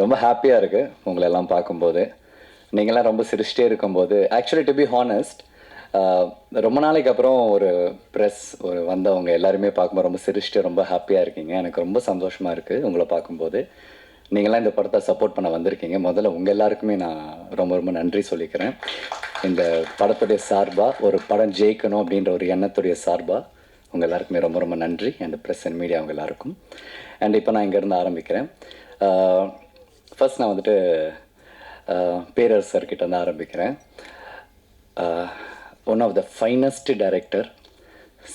ரொம்ப ஹாப்பியாக இருக்குது உங்களை எல்லாம் பார்க்கும்போது. நீங்களாம் ரொம்ப சிரிச்சிட்டே இருக்கும்போது ஆக்சுவலி டு பி ஹானஸ்ட், ரொம்ப நாளைக்கு அப்புறம் ஒரு ப்ரெஸ் வந்தவங்க எல்லாருமே பார்க்கும்போது ரொம்ப சிரிச்சிட்டு ரொம்ப ஹாப்பியாக இருக்கீங்க. எனக்கு ரொம்ப சந்தோஷமாக இருக்குது உங்களை பார்க்கும்போது. நீங்களாம் இந்த படத்தை சப்போர்ட் பண்ண வந்திருக்கீங்க. முதல்ல உங்கள் எல்லாருக்குமே நான் ரொம்ப ரொம்ப நன்றி சொல்லிக்கிறேன். இந்த படத்துடைய சார்பாக ஒரு படம் ஜெயிக்கணும் அப்படின்ற ஒரு எண்ணத்துடைய சார்பாக உங்கள் எல்லாருக்குமே ரொம்ப ரொம்ப நன்றி. அண்ட் ப்ரெஸ் அண்ட் மீடியா அவங்க எல்லாருக்கும். அண்ட் இப்போ நான் இங்கேருந்து ஆரம்பிக்கிறேன். ஃபர்ஸ்ட் நான் வந்துட்டு பேரரசர்கிட்ட வந்து ஆரம்பிக்கிறேன். One of the finest director.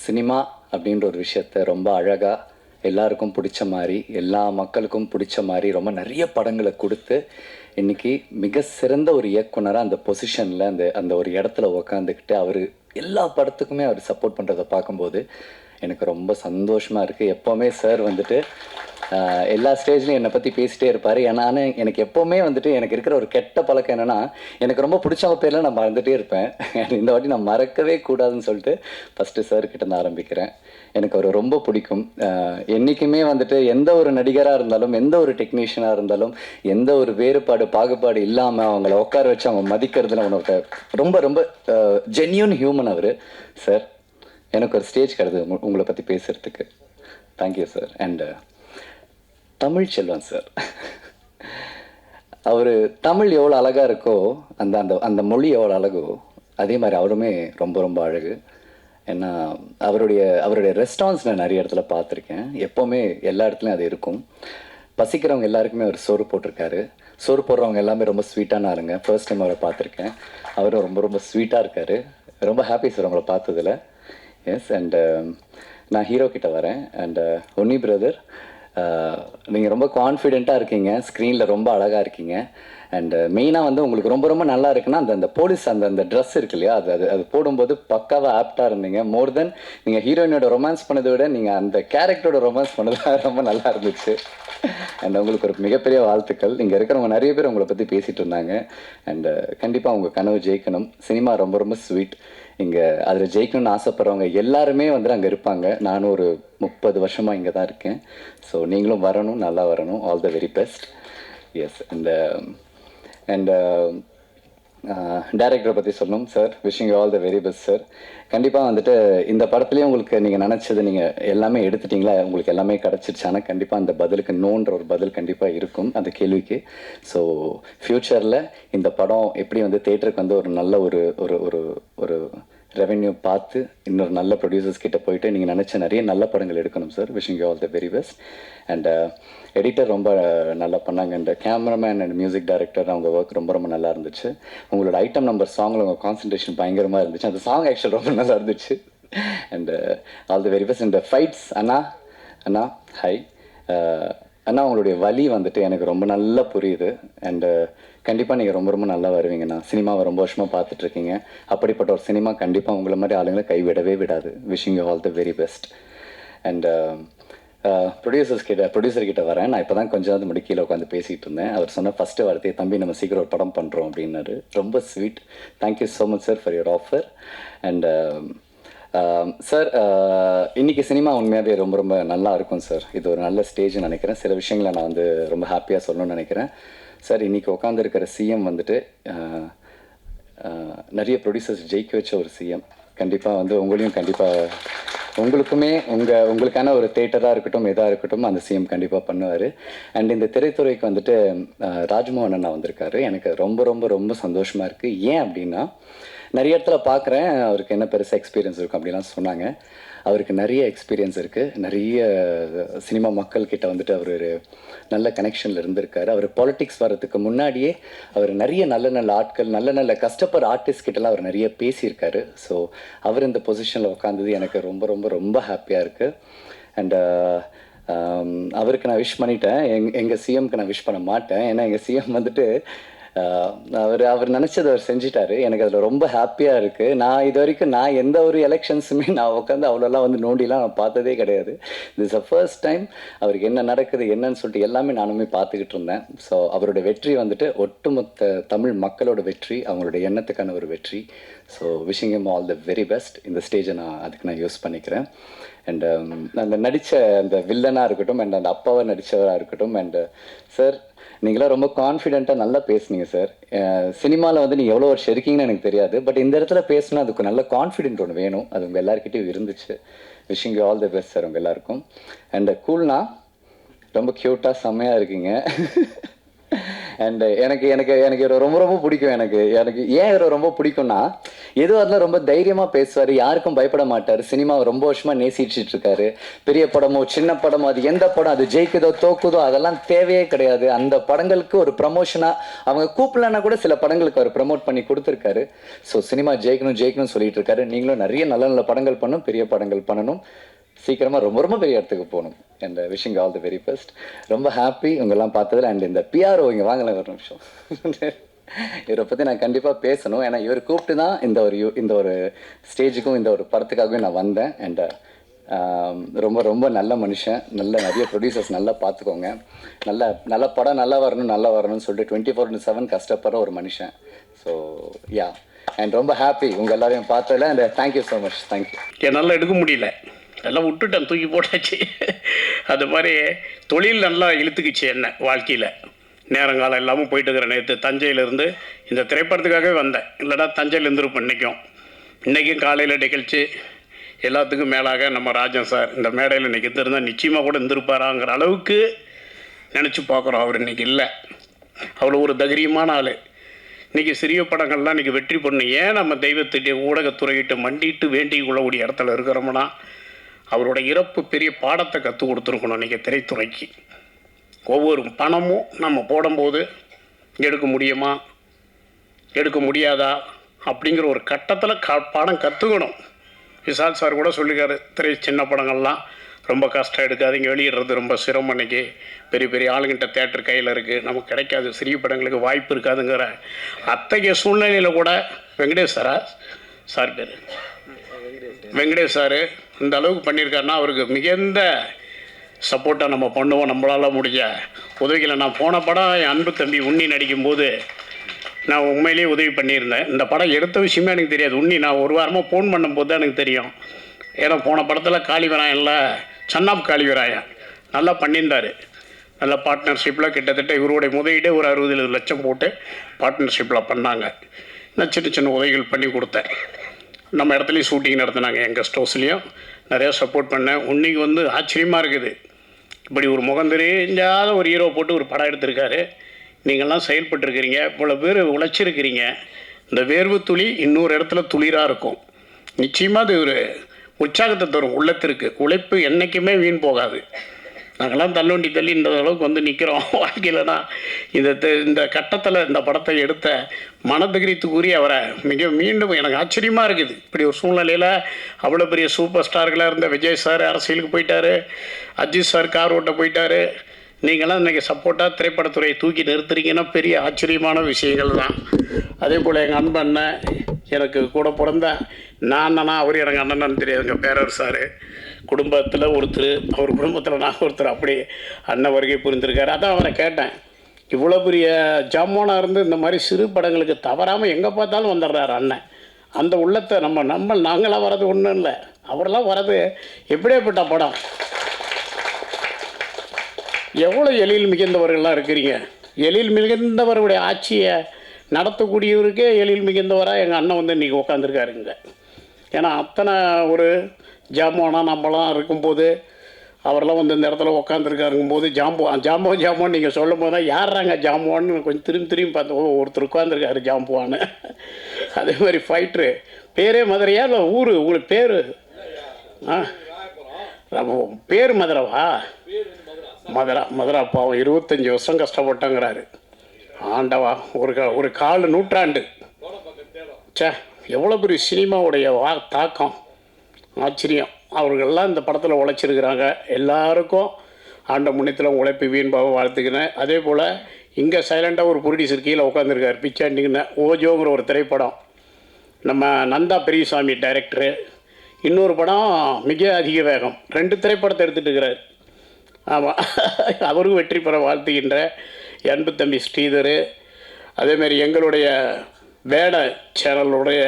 Cinema அப்படின்ற ஒரு விஷயத்தை ரொம்ப அழகாக எல்லாருக்கும் பிடிச்ச மாதிரி, எல்லா மக்களுக்கும் பிடிச்ச மாதிரி ரொம்ப நிறைய படங்களை கொடுத்து இன்றைக்கி மிக சிறந்த ஒரு இயக்குனராக அந்த பொசிஷனில் அந்த ஒரு இடத்துல உக்காந்துக்கிட்டு அவர் எல்லா படத்துக்குமே அவர் சப்போர்ட் பண்ணுறதை பார்க்கும்போது எனக்கு ரொம்ப சந்தோஷமாக இருக்குது. எப்போவுமே சார் வந்துட்டு எல்லா ஸ்டேஜ்லையும் என்னை பற்றி பேசிகிட்டே இருப்பார். ஆனால் எனக்கு எப்போவுமே வந்துட்டு எனக்கு இருக்கிற ஒரு கெட்ட பழக்கம் என்னென்னா, எனக்கு ரொம்ப பிடிச்சவங்க பேரில் நான் மறந்துகிட்டே இருப்பேன். இந்த வாட்டி நான் மறக்கவே கூடாதுன்னு சொல்லிட்டு ஃபஸ்ட்டு சார்கிட்ட நான் ஆரம்பிக்கிறேன். எனக்கு அவர் ரொம்ப பிடிக்கும். என்றைக்குமே வந்துட்டு எந்த ஒரு நடிகராக இருந்தாலும், எந்த ஒரு டெக்னீஷியனாக இருந்தாலும், எந்த ஒரு வேறுபாடு பாகுபாடு இல்லாமல் அவங்கள உட்கார வச்சு அவங்க மதிக்கிறதுல உனக்கு ரொம்ப ரொம்ப ஜென்யூன் ஹியூமன் அவர். சார், எனக்கு ஒரு ஸ்டேஜ் கிடையாது உங்களை பற்றி பேசுகிறதுக்கு. Thank you sir. And Tamil Selvan sir, அவர் தமிழ் எவ்வளோ அழகாக இருக்கோ, அந்த அந்த அந்த மொழி எவ்வளோ அழகோ அதே மாதிரி அவருமே ரொம்ப ரொம்ப அழகு. ஏன்னா அவருடைய ரெஸ்டாரண்ட்ஸ் நான் நிறைய இடத்துல பார்த்துருக்கேன். எப்போவுமே எல்லா இடத்துலையும் அது இருக்கும். பசிக்கிறவங்க எல்லாருக்குமே அவர் சோறு போட்டிருக்காரு. சோறு போடுறவங்க எல்லாமே ரொம்ப ஸ்வீட்டான ஆளுங்க. ஃபர்ஸ்ட் டைம் அவரை பார்த்துருக்கேன். அவரும் ரொம்ப ரொம்ப ஸ்வீட்டாக இருக்கார். ரொம்ப ஹாப்பி சார் உங்களை பார்த்ததில். எஸ். அண்டு நான் ஹீரோ கிட்ட வரேன். அண்டு ஒன்னி பிரதர், நீங்கள் ரொம்ப கான்ஃபிடெண்ட்டாக இருக்கீங்க, ஸ்க்ரீனில் ரொம்ப அழகாக இருக்கீங்க. அண்டு மெயினாக வந்து உங்களுக்கு ரொம்ப ரொம்ப நல்லா இருக்குன்னா அந்த போலீஸ் அந்த ட்ரெஸ் இருக்கு இல்லையா, அது போடும்போது பக்காவாக ஆப்டாக இருந்தீங்க. மோர் தென் நீங்கள் ஹீரோயினோட ரொமான்ஸ் பண்ணதை விட நீங்கள் அந்த கேரக்டரோட ரொமான்ஸ் பண்ணது ரொம்ப நல்லா இருந்துச்சு. அண்ட் உங்களுக்கு ஒரு மிகப்பெரிய வாழ்த்துக்கள். இங்கே இருக்கிறவங்க நிறைய பேர் உங்களை பற்றி பேசிகிட்டு இருந்தாங்க. அண்டு கண்டிப்பாக உங்கள் கனவு ஜெயிக்கணும். சினிமா ரொம்ப ரொம்ப ஸ்வீட். இங்கே அதில் ஜெயிக்கணும்னு ஆசைப்படுறவங்க எல்லாருமே வந்து அங்கே இருப்பாங்க. நானும் ஒரு 30 வருஷமாக இங்கே தான் இருக்கேன். ஸோ நீங்களும் வரணும், நல்லா வரணும். All the very best. Yes. And டைரக்டரை பற்றி சொல்லணும் sir. Wishing you all the very best sir. கண்டிப்பாக வந்துட்டு இந்த படத்துலேயும் உங்களுக்கு நீங்கள் நினச்சது நீங்கள் எல்லாமே எடுத்துட்டிங்களா, உங்களுக்கு எல்லாமே கிடச்சிருச்சு. ஆனால் கண்டிப்பாக அந்த பதிலுக்கு நோன்ற ஒரு பதில் கண்டிப்பாக இருக்கும் அந்த கேள்விக்கு. ஸோ ஃப்யூச்சரில் இந்த படம் எப்படி வந்து தேட்டருக்கு வந்து ஒரு நல்ல ஒரு ஒரு ஒரு ஒரு ரெவென்யூ பார்த்து இன்னொரு நல்ல ப்ரொடியூசர்ஸ் கிட்ட போயிட்டு நீங்கள் நினச்ச நிறைய நல்ல படங்கள் எடுக்கணும் sir. Wishing you all the very best. And editor ரொம்ப நல்லா பண்ணாங்க. And cameraman and music director அவங்க ஒர்க் ரொம்ப ரொம்ப நல்லா இருந்துச்சு. உங்களோட ஐட்டம் நம்பர் சாங்கில் உங்கள் கான்சன்ட்ரேஷன் பயங்கரமாக இருந்துச்சு. அந்த சாங் ஆக்சுவல் ரொம்ப நல்லா இருந்துச்சு. And all the very best. And fights அண்ணா ஹை அண்ணா, உங்களுடைய வலி வந்துட்டு எனக்கு ரொம்ப நல்லா புரியுது. அண்டு கண்டிப்பாக நீங்கள் ரொம்ப ரொம்ப நல்லா வருவீங்கண்ணா. சினிமாவை ரொம்ப வருஷமாக பார்த்துட்ருக்கீங்க. அப்படிப்பட்ட ஒரு சினிமா கண்டிப்பாக உங்களை மாதிரி ஆளுங்களை கைவிடவே விடாது. Wishing you all the very best. And ப்ரொடியூசர்கிட்ட வரேன். நான் இப்போ தான் கொஞ்சம் நாள் முடி கீழே உட்காந்து பேசிகிட்டு இருந்தேன். அவர் சொன்ன ஃபஸ்ட்டு வார்த்தையை, தம்பி நம்ம சீக்கிரம் ஒரு படம் பண்ணுறோம் அப்படின்னாரு. ரொம்ப sweet. Thank you so much sir for your offer. And sir, இன்றைக்கி சினிமா உண்மையாகவே ரொம்ப ரொம்ப நல்லா இருக்கும் சார். இது ஒரு நல்ல ஸ்டேஜ்னு நினைக்கிறேன். சில விஷயங்களை நான் வந்து ரொம்ப ஹாப்பியாக சொல்லணும்னு நினைக்கிறேன் சார். இன்றைக்கி உட்காந்துருக்கிற சிஎம் வந்துட்டு நிறைய ப்ரொடியூசர்ஸ் ஜெயிக்க வச்ச ஒரு சிஎம். கண்டிப்பாக வந்து உங்களையும் கண்டிப்பாக உங்களுக்குமே உங்களுக்கான ஒரு தேட்டராக இருக்கட்டும், எதாக இருக்கட்டும், அந்த சிஎம் கண்டிப்பாக பண்ணுவார். அண்ட் இந்த திரைத்துறைக்கு வந்துட்டு ராஜ்மோகன் அண்ணா வந்திருக்காரு. எனக்கு ரொம்ப ரொம்ப ரொம்ப சந்தோஷமாக இருக்குது. ஏன் அப்படின்னா, நிறைய இடத்துல பார்க்குறேன் அவருக்கு என்ன பெருசாக எக்ஸ்பீரியன்ஸ் இருக்கும் அப்படிலாம் சொன்னாங்க. அவருக்கு நிறைய எக்ஸ்பீரியன்ஸ் இருக்குது. நிறைய சினிமா மக்கள்கிட்ட வந்துட்டு அவர் ஒரு நல்ல கனெக்ஷனில் இருந்திருக்காரு. அவர் பாலிட்டிக்ஸ் வர்றதுக்கு முன்னாடியே அவர் நிறைய நல்ல நல்ல ஆட்கள், நல்ல நல்ல கஷ்டப்படுற ஆர்டிஸ்ட் கிட்டலாம் அவர் நிறைய பேசியிருக்காரு. ஸோ அவர் இந்த பொசிஷனில் உட்காந்தது எனக்கு ரொம்ப ரொம்ப ரொம்ப ஹாப்பியாக இருக்குது. அண்டு அவருக்கு நான் விஷ் பண்ணிட்டேன். எங்கள் சிஎம்க்கு நான் விஷ் பண்ண மாட்டேன். ஏன்னா எங்கள் சிஎம் வந்துட்டு அவர் நினச்சதை அவர் செஞ்சிட்டாரு. எனக்கு அதில் ரொம்ப ஹாப்பியாக இருக்குது. நான் இது வரைக்கும் எந்த ஒரு எலெக்ஷன்ஸுமே நான் உட்காந்து அவ்வளோலாம் வந்து நோண்டிலாம் நான் பார்த்ததே கிடையாது. திஸ் அ ஃபர்ஸ்ட் டைம் அவருக்கு என்ன நடக்குது என்னன்னு சொல்லிட்டு எல்லாமே நானுமே பார்த்துக்கிட்டு இருந்தேன். ஸோ அவரோட வெற்றி வந்துட்டு ஒட்டுமொத்த தமிழ் மக்களோட வெற்றி, அவங்களோட எண்ணத்துக்கான ஒரு வெற்றி. So wishing him all the very best. இந்த ஸ்டேஜை அதுக்கு நான் யூஸ் பண்ணிக்கிறேன். அண்ட் அந்த நடித்த அந்த வில்லனாக இருக்கட்டும், அண்ட் அந்த அப்பாவை நடித்தவராக இருக்கட்டும், அண்டு சார் நீங்களாம் ரொம்ப கான்ஃபிடென்ட்டாக நல்லா பேசுனீங்க சார். சினிமாவில் வந்து நீங்கள் எவ்வளோ வருஷம் இருக்கீங்கன்னு எனக்கு தெரியாது. பட் இந்த இடத்துல பேசினா அதுக்கு நல்ல கான்ஃபிடென்ட் ஒன்று வேணும். அது உங்கள் எல்லாருக்கிட்டையும் இருந்துச்சு. Wishing you all the best sir உங்கள் எல்லாருக்கும். அண்ட் கூல்னா ரொம்ப க்யூட்டாக செம்மையாக இருக்கீங்க. அண்ட் எனக்கு எனக்கு எனக்கு இவரை ரொம்ப ரொம்ப பிடிக்கும். எனக்கு எனக்கு ஏன் இவரை ரொம்ப பிடிக்கும்னா, எதுவாக இருந்தாலும் ரொம்ப தைரியமாக பேசுவார், யாருக்கும் பயப்பட மாட்டார். சினிமாவை ரொம்ப வருஷமாக நேசிச்சுட்டு இருக்காரு. பெரிய படமோ சின்ன படமோ அது எந்த படம் அது ஜெயிக்குதோ தோக்குதோ அதெல்லாம் தேவையே கிடையாது. அந்த படங்களுக்கு ஒரு ப்ரமோஷனாக அவங்க கூப்பிடலன்னா கூட சில படங்களுக்கு அவர் ப்ரமோட் பண்ணி கொடுத்துருக்காரு. ஸோ சினிமா ஜெயிக்கணும் ஜெயிக்கணும்னு சொல்லிட்டு இருக்காரு. நீங்களும் நிறைய நல்ல நல்ல படங்கள் பண்ணணும், பெரிய படங்கள் பண்ணணும், சீக்கிரமாக ரொம்ப ரொம்ப பெரிய இடத்துக்கு போகணும். And wishing all the very best. ரொம்ப ஹாப்பி உங்கெல்லாம் பார்த்ததில். அண்ட் இந்த பிஆர்ஓ இங்கே வாங்கலை ஒரு நிமிஷம். இவரை பற்றி நான் கண்டிப்பாக பேசணும். ஏன்னா இவர் கூப்பிட்டு தான் இந்த ஒரு ஸ்டேஜுக்கும் இந்த ஒரு படத்துக்காகவே நான் வந்தேன். அண்ட் ரொம்ப ரொம்ப நல்ல மனுஷன். நிறைய ப்ரொடியூசர்ஸ் நல்லா பார்த்துக்கோங்க. நல்ல படம் நல்லா வரணும்னு சொல்லிட்டு 24/7 கஷ்டப்படுற ஒரு மனுஷன். ஸோ யா, அண்ட் ரொம்ப ஹாப்பி உங்கள் எல்லாரையும் பார்த்ததில். And thank you so much. Thank you. நல்லா எடுக்க முடியல, எல்லாம் விட்டுட்டேன், தூக்கி போட்டாச்சு. அது மாதிரி தொழில் நல்லா இழுத்துக்குச்சு என்ன வாழ்க்கையில். நேரங்காலம் இல்லாமல் போயிட்டு இருக்கிற நேற்று தஞ்சையிலேருந்து இந்த திரைப்படத்துக்காகவே வந்தேன். இல்லைனா தஞ்சையில் இருந்திருப்பேன் இன்றைக்கும் காலையில் நிகழ்ச்சி எல்லாத்துக்கும் மேலாக நம்ம ராஜன் சார் இந்த மேடையில் இன்றைக்கி இருந்தால் நிச்சயமாக கூட இருந்திருப்பாராங்கிற அளவுக்கு நினச்சி பார்க்குறோம். அவர் இன்றைக்கி இல்லை, அவ்வளோ ஒரு தைரியமான ஆள். இன்றைக்கி சிறிய படங்கள்லாம் இன்றைக்கி வெற்றி பண்ணு. ஏன் நம்ம தெய்வத்திட்ட ஊடகத்துறையிட்டு மண்டிட்டு வேண்டி கொள்ளக்கூடிய இடத்துல இருக்கிறோம்னா, அவரோட இறப்பு பெரிய பாடத்தை கற்றுக் கொடுத்துருக்கணும் இன்றைக்கி திரைத்துறைக்கு. ஒவ்வொரு பணமும் நம்ம போடும்போது எடுக்க முடியுமா எடுக்க முடியாதா அப்படிங்கிற ஒரு கட்டத்தில் பாடம் கற்றுக்கணும். விஷால் சார் கூட சொல்லிக்காரு, சின்ன படங்கள்லாம் ரொம்ப கஷ்டம் எடுக்காதீங்க, வெளியிடுறது ரொம்ப சிரமம். இன்றைக்கி பெரிய பெரிய ஆளுங்கிட்ட தேட்டர் கையில் இருக்குது, நமக்கு கிடைக்காது, சிறிய படங்களுக்கு வாய்ப்பு இருக்காதுங்கிற அத்தகைய சூழ்நிலையில் கூட வெங்கடேஷ் சார் இந்த அளவுக்கு பண்ணியிருக்காருன்னா அவருக்கு மிகுந்த சப்போர்ட்டாக நம்ம பண்ணுவோம். நம்மளால் முடிஞ்ச உதவிகளை நான் போன படம் என் அன்பு தம்பி உண்ணி நடிக்கும்போது நான் உண்மையிலேயே உதவி பண்ணியிருந்தேன். இந்த படம் எடுத்த விஷயமே எனக்கு தெரியாது. உண்ணி நான் ஒரு வாரமாக ஃபோன் பண்ணும்போது தான் எனக்கு தெரியும். ஏன்னா போன படத்தில் காளிவராயனில் சன்னாப் காளிவராயன் நல்லா பண்ணியிருந்தார். நல்ல பார்ட்னர்ஷிப்பில் கிட்டத்தட்ட இவருடைய முதலீடே ஒரு 60 லட்சம் போட்டு பார்ட்னர்ஷிப்பில் பண்ணாங்க. நான் சின்ன சின்ன உதவிகள் பண்ணி கொடுத்தேன். நம்ம இடத்துலையும் ஷூட்டிங் நடத்தினாங்க, எங்கள் கெஸ்ட் ஹவுஸ்லேயும் நிறையா சப்போர்ட் பண்ணேன். உன்னைக்கு ஆச்சரியமாக இருக்குது, இப்படி ஒரு முகம் தெரிஞ்சாத ஒரு ஹீரோ போட்டு ஒரு படம் எடுத்திருக்காரு. நீங்கள்லாம் செயல்பட்டுருக்கிறீங்க, இவ்வளோ பேர் உழைச்சிருக்கிறீங்க. இந்த வேர்வு துளி இன்னொரு இடத்துல துளிராக இருக்கும். நிச்சயமாக அது ஒரு உற்சாகத்தை தரும் உள்ளத்திற்கு. உழைப்பு என்றைக்குமே வீண் போகாது. நாங்கள்லாம் தள்ளுவண்டி தள்ளி இந்த அளவுக்கு நிற்கிறோம் வாழ்க்கையிலனா இந்த கட்டத்தில் இந்த படத்தை எடுத்த மனதிகிரித்துக்குரிய அவரை மீண்டும் எனக்கு ஆச்சரியமாக இருக்குது. இப்படி ஒரு சூழ்நிலையில் அவ்வளோ பெரிய சூப்பர் ஸ்டார்களாக இருந்த விஜய் சார் அரசியலுக்கு போயிட்டார், அஜித் சார் கார் ஓட்ட போயிட்டார். நீங்களாம் இன்றைக்கி சப்போர்ட்டாக திரைப்படத்துறையை தூக்கி நிறுத்துறீங்கன்னா பெரிய ஆச்சரியமான விஷயங்கள் தான். அதே போல் எங்கள் அன்பு அண்ணன், எனக்கு கூட பிறந்த நான் அவர் எனக்கு அண்ணன்னு தெரியாதுங்க, பேரர் சார் குடும்பத்தில் ஒருத்தர், அவர் குடும்பத்தில் நான் ஒருத்தர், அப்படி அண்ணன் வருகை புரிந்திருக்காரு. அதான் அவரை கேட்டேன், இவ்வளோ பெரிய ஜாமானாக இருந்து இந்த மாதிரி சிறு படங்களுக்கு தவறாமல் எங்கே பார்த்தாலும் வந்துடுறாரு அண்ணன். அந்த உள்ளத்தை நாங்களாம் வர்றது ஒன்றும் இல்லை, அவரெல்லாம் வர்றது எப்படியேப்பட்ட படம். எவ்வளோ எழில் மிகுந்தவர்கள்லாம் இருக்கிறீங்க. எழில் மிகுந்தவருடைய ஆட்சியை நடத்தக்கூடியவருக்கே எழில் மிகுந்தவராக எங்கள் அண்ணன் இன்றைக்கி உட்காந்துருக்காருங்க. ஏன்னா அத்தனை ஒரு ஜாமானாக நம்மளாம் இருக்கும்போது அவரெல்லாம் இந்த இடத்துல உட்காந்துருக்காருங்கும்போது ஜாம்பவான் நீங்கள் சொல்லும் போது தான் யாராங்க ஜாம்பவான்னு கொஞ்சம் திரும்பி பார்த்து ஒருத்தர் உட்காந்துருக்காரு ஜாம்பவான்னு. அதே மாதிரி ஃபைட்ரு பேரே மதுரையா இல்லை ஊர் உங்களுக்கு பேர்? பேர் மதுரவா? மதுரா பாவம் 25 வருஷம் கஷ்டப்பட்டாங்கிறாரு. ஆண்டவா, ஒரு 4 நூற்றாண்டு. எவ்வளோ பெரிய சினிமாவுடைய தாக்கம், ஆச்சரியம். அவர்கள்லாம் இந்த படத்தில் உழைச்சிருக்கிறாங்க. எல்லாருக்கும் ஆண்ட முன்னத்தில் உழைப்பு வீண்பாக வாழ்த்துக்கிறேன். அதே போல் இங்கே சைலண்டாக ஒரு ப்ரொடியூசர் கீழே உட்காந்துருக்கார், பிச்சாண்டிங்கன்னு. ஓஜோங்கிற ஒரு திரைப்படம், நம்ம நந்தா பெரியசாமி டைரக்டரு. இன்னொரு படம் மிக அதிக வேகம், 2 திரைப்படத்தை எடுத்துகிட்டு இருக்கிறார். ஆமாம், அவரும் வெற்றி பெற வாழ்த்துகின்ற அன்பு தம்பி ஸ்ரீதர். அதேமாரி எங்களுடைய வேட சேனலுடைய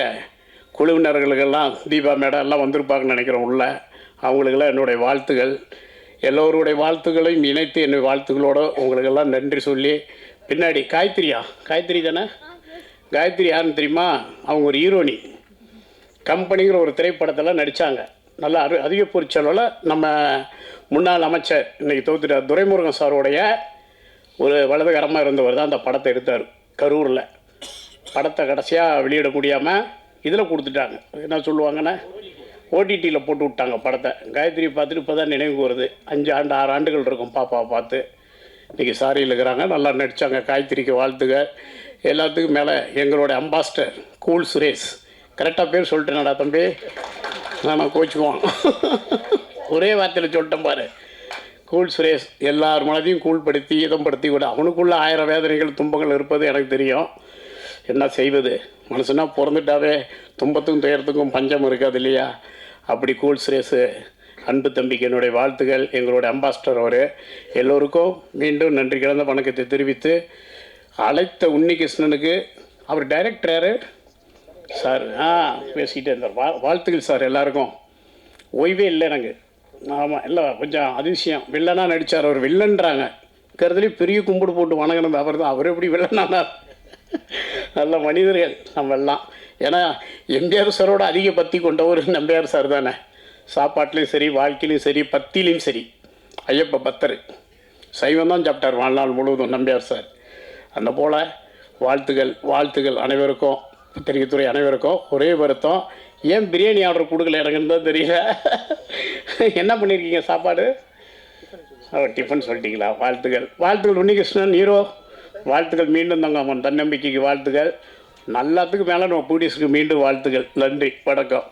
குழுவினர்களுக்கெல்லாம் தீபா மேடம் எல்லாம் வந்திருப்பாங்கன்னு நினைக்கிறோம் உள்ள. அவங்களுக்கெல்லாம் என்னுடைய வாழ்த்துக்கள். எல்லோருடைய வாழ்த்துக்களையும் இணைத்து என்னுடைய வாழ்த்துக்களோடு உங்களுக்கெல்லாம் நன்றி சொல்லி பின்னாடி காயத்ரி தானே? காயத்ரி யாருன்னு தெரியுமா? அவங்க ஒரு ஹீரோனி. கம்பெனிங்கிற ஒரு திரைப்படத்தில் நடித்தாங்க. நல்லா அதிக பொறிச்சளவில் நம்ம முன்னாள் அமைச்சர் இன்றைக்கி தோத்துட்டார் துரைமுருகன் சாரோடைய ஒரு வலதுகரமாக இருந்தவர் தான் அந்த படத்தை எடுத்தார் கரூரில். படத்தை கடைசியாக வெளியிட முடியாமல் இதில் கொடுத்துட்டாங்க. என்ன சொல்லுவாங்கன்னா ஓடிடியில் போட்டு விட்டாங்க படத்தை. காயத்ரி பார்த்துட்டு இப்போ தான் நினைவுக்கு வருது. 6 ஆண்டுகள் இருக்கும் பாப்பாவை பார்த்து. இன்றைக்கி சாரியில் இருக்கிறாங்க. நல்லா நடித்தாங்க. காயத்ரிக்கு வாழ்த்துக. எல்லாத்துக்கும் மேலே எங்களோட அம்பாஸ்டர் கூல் சுரேஷ். கரெக்டாக பேர் சொல்லிட்டேனடா தம்பி, நான் கோச்சுக்குவான். ஒரே வார்த்தையில் சொல்லிட்டேன் பாரு. கூல் சுரேஷ் எல்லார் மனதையும் கூழ்படுத்தி இதம்படுத்தி விட. அவனுக்குள்ள 1000 வேதனைகள் துன்பங்கள் இருப்பது எனக்கு தெரியும். என்ன செய்வது, மனுஷனா பிறந்துட்டாவே துன்பத்துக்கும் துயரத்துக்கும் பஞ்சம் இருக்காது இல்லையா? அப்படி கூல் சுரேஷு அன்பு தம்பிக்கு என்னுடைய வாழ்த்துக்கள். எங்களுடைய அம்பாஸ்டர் அவர். எல்லோருக்கும் மீண்டும் நன்றி கலந்த வணக்கத்தை தெரிவித்து அழைத்த உன்னிகிருஷ்ணனுக்கு, அவர் டைரக்டர் யார் சார்? பேசிக்கிட்டே இருந்தார். வாழ்த்துக்கள் சார் எல்லாருக்கும். ஓய்வே இல்லை எனக்கு. ஆமாம், இல்லை கொஞ்சம் அதிசயம். வில்லனாக நடித்தார் அவர். வில்லன்றாங்க இருக்கிறதுலேயும் பெரிய கும்பிடு போட்டு வணங்கினது அவர் தான். அவர் எப்படி வில்லனானார்? நல்ல மனிதர்கள் நம்ம எல்லாம். ஏன்னா எம்ஜிஆர் சாரோட அதிக பக்தி கொண்டவர் நம்பியார் சார் தானே. சாப்பாட்லேயும் சரி, வாழ்க்கையிலையும் சரி, பக்தியிலையும் சரி. ஐயப்ப பக்தர், சைவம் தான் சாப்பிட்டார் வாழ்நாள் முழுவதும் நம்பியார் சார். அந்த போல் வாழ்த்துக்கள் அனைவருக்கும், பத்திரிகைத்துறை அனைவருக்கும். ஒரே வருத்தம், ஏன் பிரியாணி ஆர்டர் கொடுக்கல எனக்குன்னு தான் தெரியல. என்ன பண்ணியிருக்கீங்க சாப்பாடு? டிஃபன் சொல்லிட்டீங்களா? வாழ்த்துக்கள் உன்னிகிருஷ்ணன் ஹீரோ. வாழ்த்துக்கள் மீண்டும் தங்க தன்னம்பிக்கைக்கு வாழ்த்துக்கள். எல்லாத்துக்கும் மேலே நம்ம பூடிஸ்க்கு மீண்டும் வாழ்த்துக்கள். நன்றி, வணக்கம்.